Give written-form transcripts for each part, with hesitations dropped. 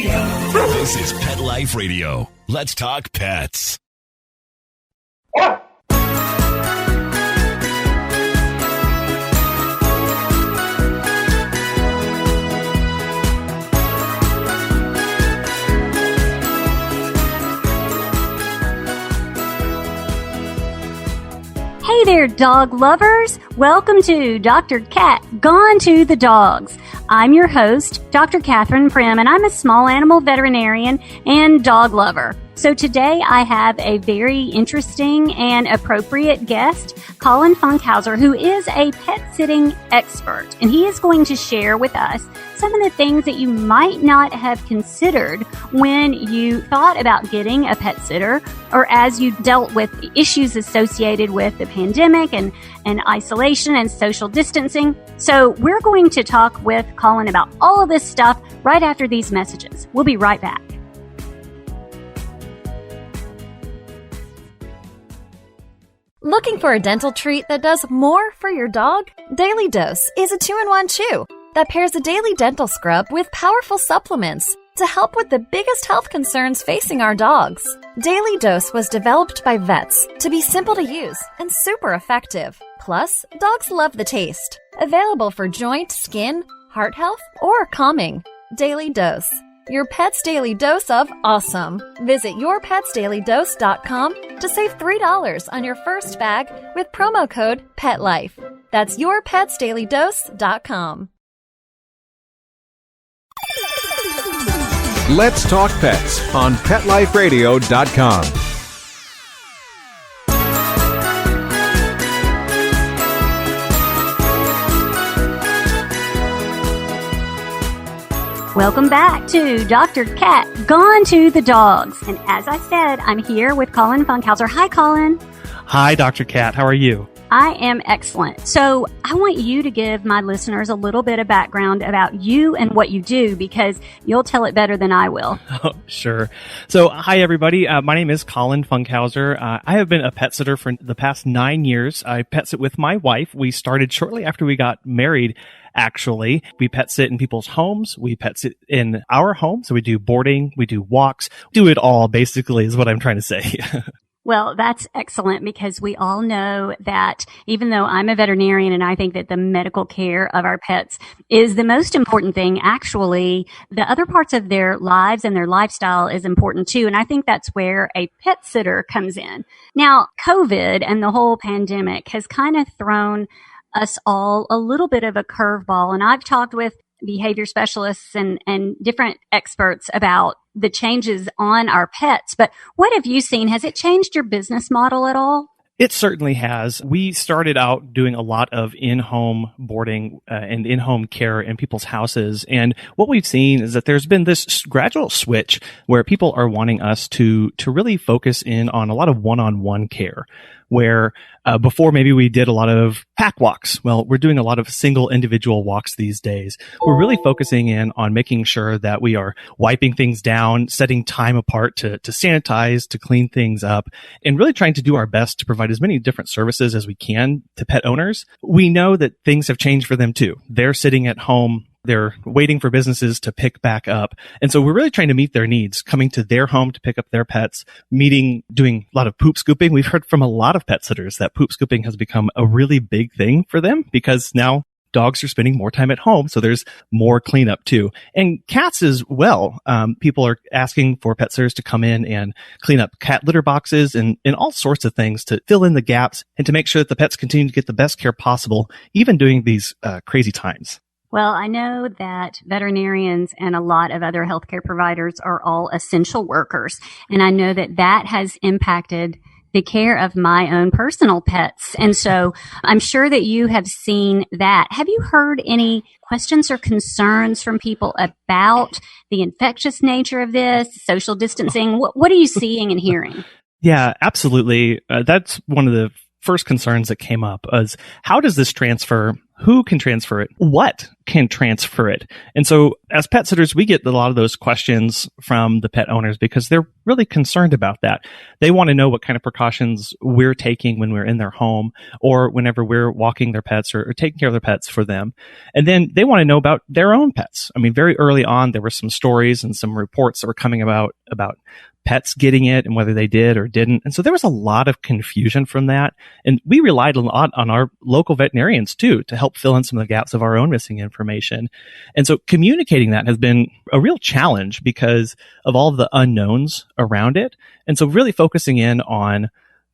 This is Pet Life Radio. Let's talk pets. Hey there, dog lovers. Welcome to Dr. Cat Gone to the Dogs. I'm your host, Dr. Catherine Prim, and I'm a small animal veterinarian and dog lover. So today I have a very interesting and appropriate guest, Collin Funkhouser, who is a pet sitting expert. And he is going to share with us some of the things that you might not have considered when you thought about getting a pet sitter or as you dealt with issues associated with the pandemic and isolation and social distancing. So we're going to talk with Collin about all of this stuff right after these messages. We'll be right back. Looking for a dental treat that does more for your dog? Daily Dose is a 2-in-1 chew that pairs a daily dental scrub with powerful supplements to help with the biggest health concerns facing our dogs. Daily Dose was developed by vets to be simple to use and super effective. Plus, dogs love the taste. Available for joint, skin, heart health, or calming. Daily Dose. Your pet's daily dose of awesome. Visit yourpetsdailydose.com to save $3 on your first bag with promo code PETLIFE. That's yourpetsdailydose.com. Let's Talk Pets on PetLifeRadio.com. Welcome back to Dr. Cat Gone to the Dogs. And as I said, I'm here with Collin Funkhouser. Hi, Collin. Hi, Dr. Cat. How are you? I am excellent. So I want you to give my listeners a little bit of background about you and what you do, because you'll tell it better than I will. Oh, sure. So, hi, everybody. My name is Collin Funkhouser. I have been a pet sitter for the past 9 years. I pet sit with my wife. We started shortly after we got married. Actually, we pet sit in people's homes. We pet sit in our home. So we do boarding, we do walks, do it all, basically, is what I'm trying to say. Well, that's excellent, because we all know that even though I'm a veterinarian and I think that the medical care of our pets is the most important thing, actually, the other parts of their lives and their lifestyle is important too. And I think that's where a pet sitter comes in. Now, COVID and the whole pandemic has kind of thrown us all a little bit of a curveball. And I've talked with behavior specialists and different experts about the changes on our pets. But what have you seen? Has it changed your business model at all? It certainly has. We started out doing a lot of in-home boarding and in-home care in people's houses. And what we've seen is that there's been this gradual switch where people are wanting us to really focus in on a lot of one-on-one care, where before maybe we did a lot of pack walks. Well, we're doing a lot of single individual walks these days. We're really focusing in on making sure that we are wiping things down, setting time apart to sanitize, to clean things up, and really trying to do our best to provide as many different services as we can to pet owners. We know that things have changed for them too. They're sitting at home. They're waiting for businesses to pick back up. And so we're really trying to meet their needs, coming to their home to pick up their pets, doing a lot of poop scooping. We've heard from a lot of pet sitters that poop scooping has become a really big thing for them, because now dogs are spending more time at home. So there's more cleanup too. And cats as well. People are asking for pet sitters to come in and clean up cat litter boxes and all sorts of things to fill in the gaps and to make sure that the pets continue to get the best care possible, even during these crazy times. Well, I know that veterinarians and a lot of other healthcare providers are all essential workers. And I know that that has impacted the care of my own personal pets. And so I'm sure that you have seen that. Have you heard any questions or concerns from people about the infectious nature of this, social distancing? What are you seeing and hearing? Yeah, absolutely. That's one of the first concerns that came up is, how does this transfer? Who can transfer it? What can transfer it. And so as pet sitters, we get a lot of those questions from the pet owners because they're really concerned about that. They want to know what kind of precautions we're taking when we're in their home or whenever we're walking their pets or taking care of their pets for them. And then they want to know about their own pets. I mean, very early on, there were some stories and some reports that were coming about pets getting it and whether they did or didn't. And so there was a lot of confusion from that. And we relied a lot on our local veterinarians too, to help fill in some of the gaps of our own missing information. And so communicating that has been a real challenge because of all of the unknowns around it. And so really focusing in on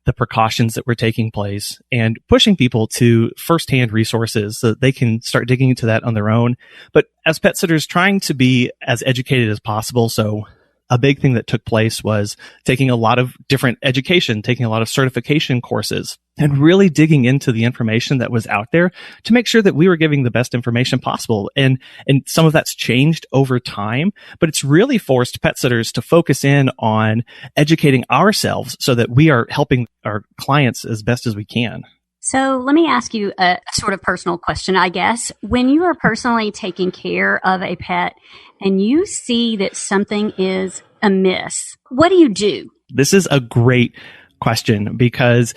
the precautions that were taking place and pushing people to firsthand resources so that they can start digging into that on their own. But as pet sitters, trying to be as educated as possible. So a big thing that took place was taking a lot of different education, taking a lot of certification courses, and really digging into the information that was out there to make sure that we were giving the best information possible. And some of that's changed over time, but it's really forced pet sitters to focus in on educating ourselves so that we are helping our clients as best as we can. So let me ask you a sort of personal question, I guess. When you are personally taking care of a pet and you see that something is amiss, what do you do? This is a great question because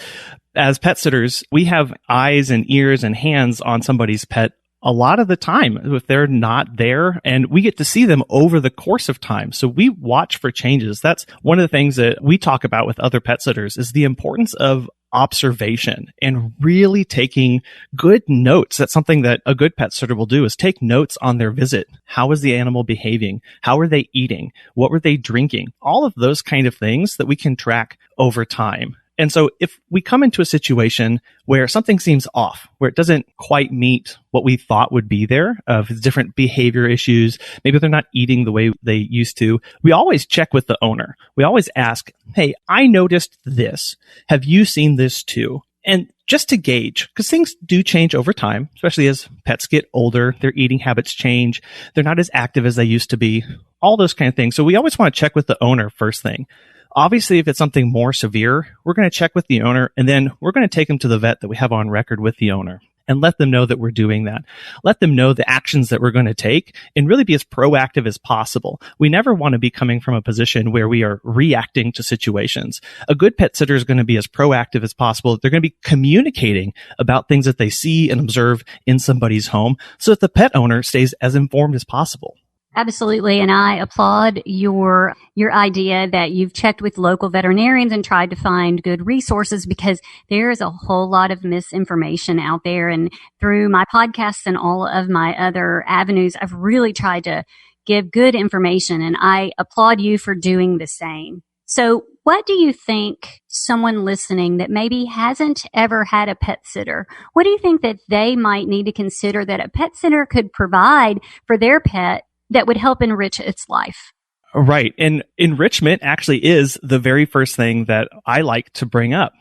as pet sitters, we have eyes and ears and hands on somebody's pet a lot of the time if they're not there, and we get to see them over the course of time. So we watch for changes. That's one of the things that we talk about with other pet sitters is the importance of observation and really taking good notes. That's something that a good pet sitter will do is take notes on their visit. How is the animal behaving? How are they eating? What were they drinking? All of those kind of things that we can track over time. And so if we come into a situation where something seems off, where it doesn't quite meet what we thought would be there, of different behavior issues, maybe they're not eating the way they used to, we always check with the owner. We always ask, hey, I noticed this. Have you seen this too? And just to gauge, because things do change over time, especially as pets get older, their eating habits change. They're not as active as they used to be, all those kind of things. So we always want to check with the owner first thing. Obviously, if it's something more severe, we're going to check with the owner, and then we're going to take them to the vet that we have on record with the owner and let them know that we're doing that. Let them know the actions that we're going to take and really be as proactive as possible. We never want to be coming from a position where we are reacting to situations. A good pet sitter is going to be as proactive as possible. They're going to be communicating about things that they see and observe in somebody's home so that the pet owner stays as informed as possible. Absolutely. And I applaud your idea that you've checked with local veterinarians and tried to find good resources because there is a whole lot of misinformation out there. And through my podcasts and all of my other avenues, I've really tried to give good information, and I applaud you for doing the same. So what do you think someone listening that maybe hasn't ever had a pet sitter, what do you think that they might need to consider that a pet sitter could provide for their pet that would help enrich its life? Right. And enrichment actually is the very first thing that I like to bring up.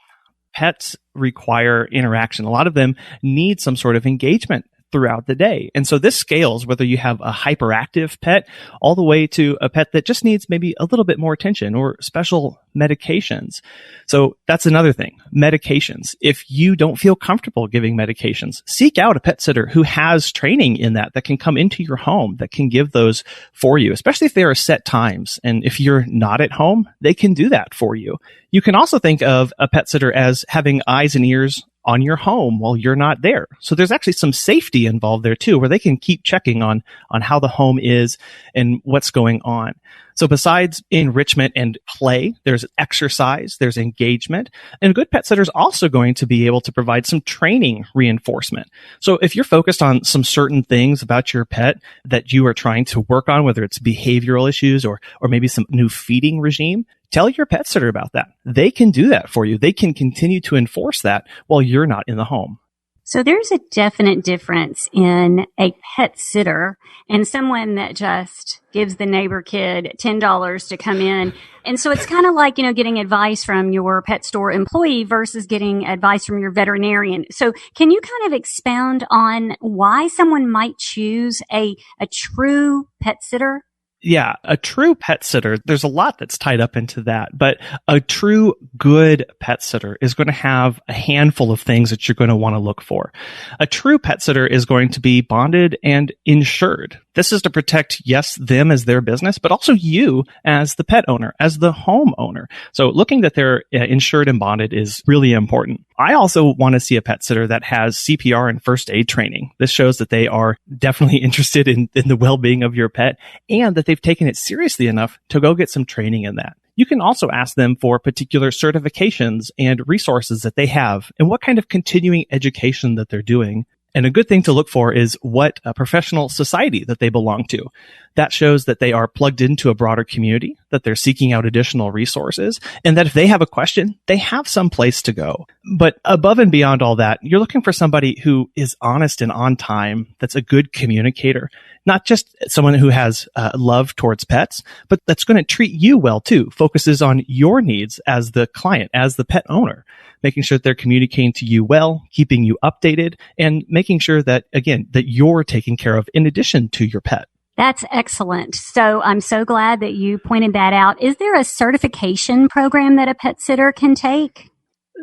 Pets require interaction. A lot of them need some sort of engagement throughout the day. And so this scales whether you have a hyperactive pet all the way to a pet that just needs maybe a little bit more attention or special medications. So that's another thing. Medications. If you don't feel comfortable giving medications, seek out a pet sitter who has training in that can come into your home, that can give those for you, especially if there are set times. And if you're not at home, they can do that for you. You can also think of a pet sitter as having eyes and ears on your home while you're not there. So there's actually some safety involved there too, where they can keep checking on how the home is and what's going on. So besides enrichment and play, there's exercise, there's engagement, and a good pet sitter is also going to be able to provide some training reinforcement. So if you're focused on some certain things about your pet that you are trying to work on, whether it's behavioral issues or maybe some new feeding regime, tell your pet sitter about that. They can do that for you. They can continue to enforce that while you're not in the home. So there's a definite difference in a pet sitter and someone that just gives the neighbor kid $10 to come in. And so it's kind of like, getting advice from your pet store employee versus getting advice from your veterinarian. So can you kind of expound on why someone might choose a true pet sitter? Yeah, a true pet sitter, there's a lot that's tied up into that, but a true good pet sitter is going to have a handful of things that you're going to want to look for. A true pet sitter is going to be bonded and insured. This is to protect, yes, them as their business, but also you as the pet owner, as the homeowner. So looking that they're insured and bonded is really important. I also want to see a pet sitter that has CPR and first aid training. This shows that they are definitely interested in the well-being of your pet and that they've taken it seriously enough to go get some training in that. You can also ask them for particular certifications and resources that they have and what kind of continuing education that they're doing. And a good thing to look for is what professional society that they belong to. That shows that they are plugged into a broader community, that they're seeking out additional resources, and that if they have a question, they have some place to go. But above and beyond all that, you're looking for somebody who is honest and on time, that's a good communicator, not just someone who has love towards pets, but that's going to treat you well too, focuses on your needs as the client, as the pet owner, making sure that they're communicating to you well, keeping you updated, and making sure that, again, that you're taken care of in addition to your pet. That's excellent. So I'm so glad that you pointed that out. Is there a certification program that a pet sitter can take?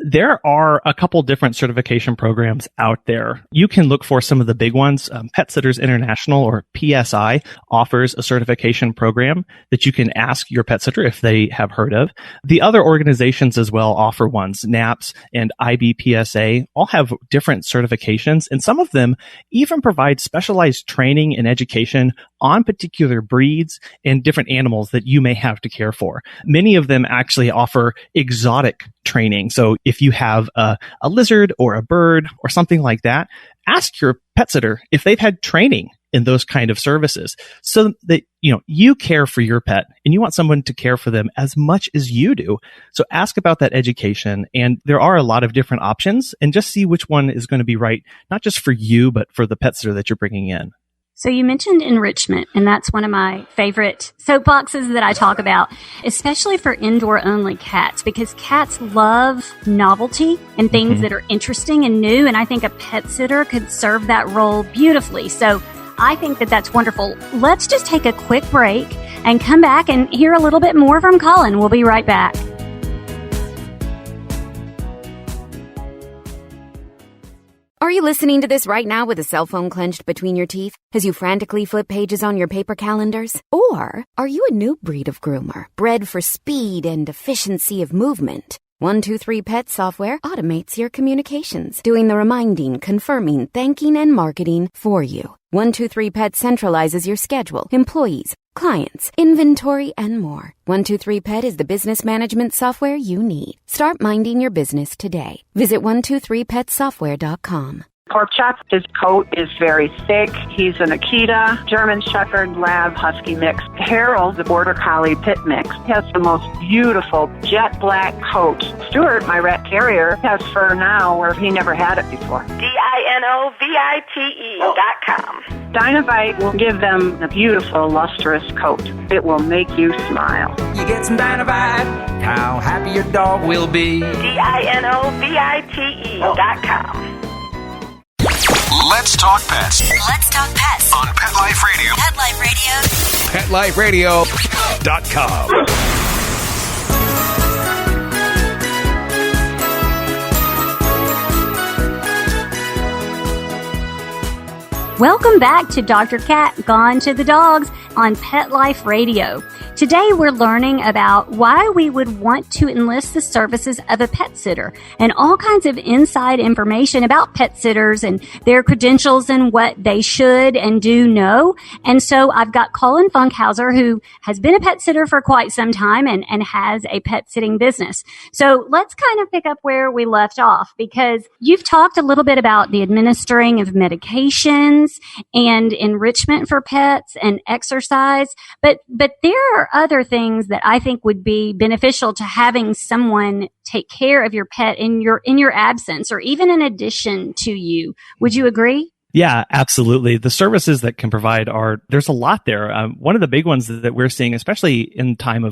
There are a couple different certification programs out there. You can look for some of the big ones. Pet Sitters International, or PSI, offers a certification program that you can ask your pet sitter if they have heard of. The other organizations as well offer ones. NAPS and IBPSA all have different certifications, and some of them even provide specialized training and education on particular breeds and different animals that you may have to care for. Many of them actually offer exotic training. So if you have a lizard or a bird or something like that, ask your pet sitter if they've had training in those kind of services so that, you care for your pet and you want someone to care for them as much as you do. So ask about that education, and there are a lot of different options, and just see which one is going to be right, not just for you, but for the pet sitter that you're bringing in. So you mentioned enrichment, and that's one of my favorite soapboxes that I talk about, especially for indoor-only cats, because cats love novelty and things that are interesting and new, and I think a pet sitter could serve that role beautifully. So I think that that's wonderful. Let's just take a quick break and come back and hear a little bit more from Collin. We'll be right back. Are you listening to this right now with a cell phone clenched between your teeth as you frantically flip pages on your paper calendars? Or are you a new breed of groomer, bred for speed and efficiency of movement? 123 Pet software automates your communications, doing the reminding, confirming, thanking, and marketing for you. 123 Pet centralizes your schedule, employees, clients, inventory, and more. 123 Pet is the business management software you need. Start minding your business today. Visit 123petsoftware.com. Pork Chop, his coat is very thick. He's an Akita, German Shepherd, Lab, Husky mix. Harold, the Border Collie Pit mix, has the most beautiful jet black coat. Stuart, my rat terrier, has fur now where he never had it before. DINOVITE.com. Dinovite will give them a beautiful, lustrous coat. It will make you smile. You get some Dinovite, how happy your dog will be. DINOVITE.com. Let's talk pets Let's talk pets on Pet Life Radio. Pet Life Radio. PetLifeRadio.com. Welcome back to Dr. Cat Gone to the Dogs on Pet Life Radio. Today we're learning about why we would want to enlist the services of a pet sitter and all kinds of inside information about pet sitters and their credentials and what they should and do know. And so I've got Collin Funkhouser, who has been a pet sitter for quite some time and has a pet sitting business. So let's kind of pick up where we left off, because you've talked a little bit about the administering of medications and enrichment for pets and exercise, but there are other things that I think would be beneficial to having someone take care of your pet in your absence, or even in addition to you. Would you agree? Yeah, absolutely. The services that can provide there's a lot there. One of the big ones that we're seeing, especially in time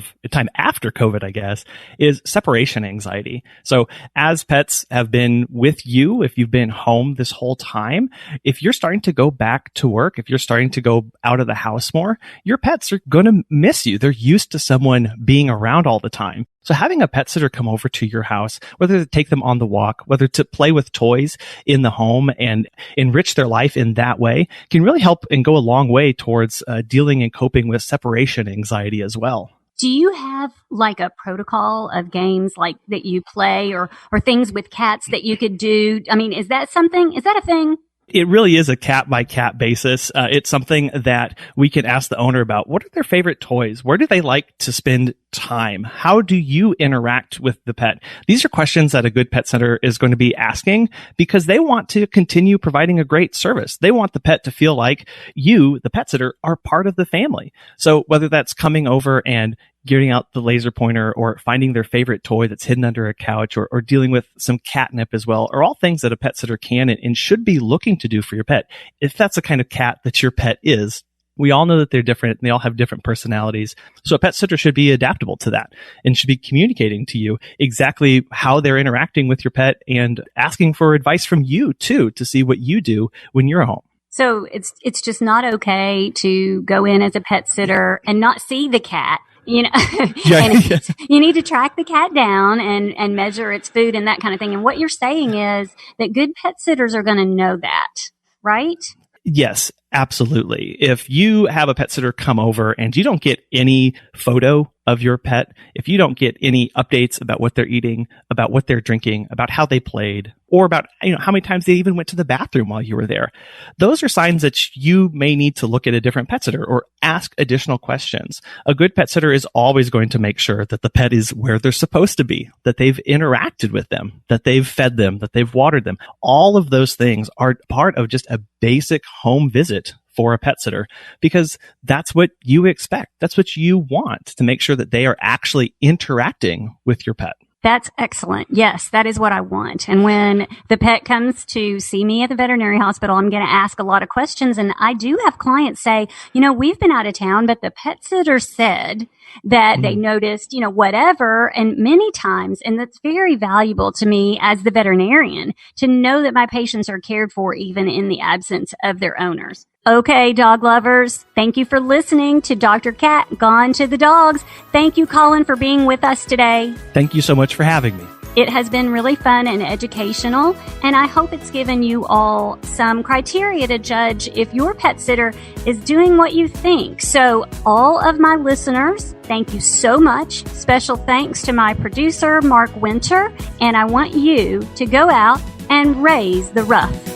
after COVID, I guess, is separation anxiety. So as pets have been with you, if you've been home this whole time, if you're starting to go back to work, if you're starting to go out of the house more, your pets are going to miss you. They're used to someone being around all the time. So having a pet sitter come over to your house, whether to take them on the walk, whether to play with toys in the home and enrich their life in that way, can really help and go a long way towards dealing and coping with separation anxiety as well. Do you have like a protocol of games like that you play or things with cats that you could do? I mean, is that a thing? It really is a cat by cat basis. It's something that we can ask the owner about. What are their favorite toys? Where do they like to spend time? How do you interact with the pet? These are questions that a good pet sitter is going to be asking because they want to continue providing a great service. They want the pet to feel like you, the pet sitter, are part of the family. So whether that's coming over and getting out the laser pointer or finding their favorite toy that's hidden under a couch or dealing with some catnip as well are all things that a pet sitter can and should be looking to do for your pet. If that's the kind of cat that your pet is, we all know that they're different and they all have different personalities. So a pet sitter should be adaptable to that and should be communicating to you exactly how they're interacting with your pet and asking for advice from you too to see what you do when you're home. So it's just not okay to go in as a pet sitter and not see the cat. You know, and you need to track the cat down and measure its food and that kind of thing. And what you're saying is that good pet sitters are going to know that, right? Yes, absolutely. If you have a pet sitter come over and you don't get any photo of your pet, if you don't get any updates about what they're eating, about what they're drinking, about how they played, or about how many times they even went to the bathroom while you were there, those are signs that you may need to look at a different pet sitter or ask additional questions. A good pet sitter is always going to make sure that the pet is where they're supposed to be, that they've interacted with them, that they've fed them, that they've watered them. All of those things are part of just a basic home visit for a pet sitter because that's what you expect. That's what you want, to make sure that they are actually interacting with your pet. That's excellent. Yes, that is what I want. And when the pet comes to see me at the veterinary hospital, I'm going to ask a lot of questions. And I do have clients say, we've been out of town, but the pet sitter said that they noticed, whatever. And many times, and that's very valuable to me as the veterinarian to know that my patients are cared for even in the absence of their owners. Okay, dog lovers, thank you for listening to Dr. Cat, Gone to the Dogs. Thank you, Collin, for being with us today. Thank you so much for having me. It has been really fun and educational, and I hope it's given you all some criteria to judge if your pet sitter is doing what you think. So all of my listeners, thank you so much. Special thanks to my producer, Mark Winter, and I want you to go out and raise the rough.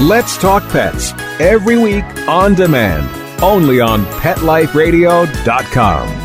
Let's Talk Pets, every week on demand, only on PetLifeRadio.com.